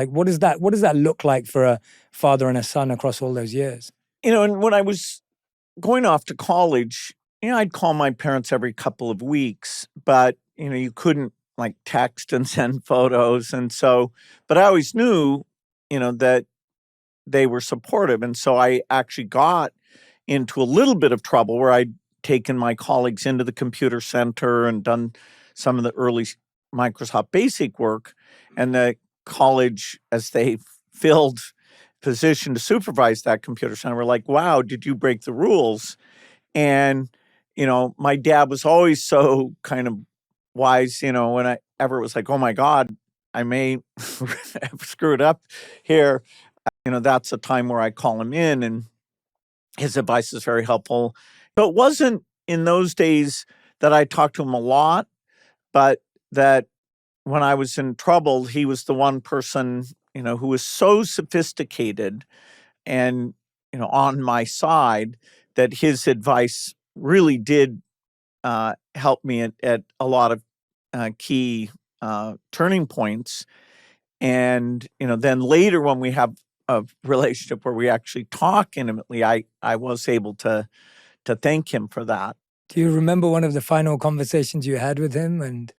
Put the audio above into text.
Like, what does that look like for a father and a son across all those years? And when I was going off to college, I'd call my parents every couple of weeks, but, you couldn't like text and send photos. And so, but I always knew, that they were supportive. And so I actually got into a little bit of trouble where I'd taken my colleagues into the computer center and done some of the early Microsoft Basic work. And the college, as they filled position to supervise that computer center, were like, wow, did you break the rules? And, my dad was always so kind of wise, whenever it was like, oh my God, I may have screwed up here. That's a time where I call him in, and his advice is very helpful. So it wasn't in those days that I talked to him a lot, but that when I was in trouble, he was the one person, who was so sophisticated and, on my side, that his advice really did help me at a lot of key turning points. And, then later when we have a relationship where we actually talk intimately, I was able to thank him for that. Do you remember one of the final conversations you had with him? And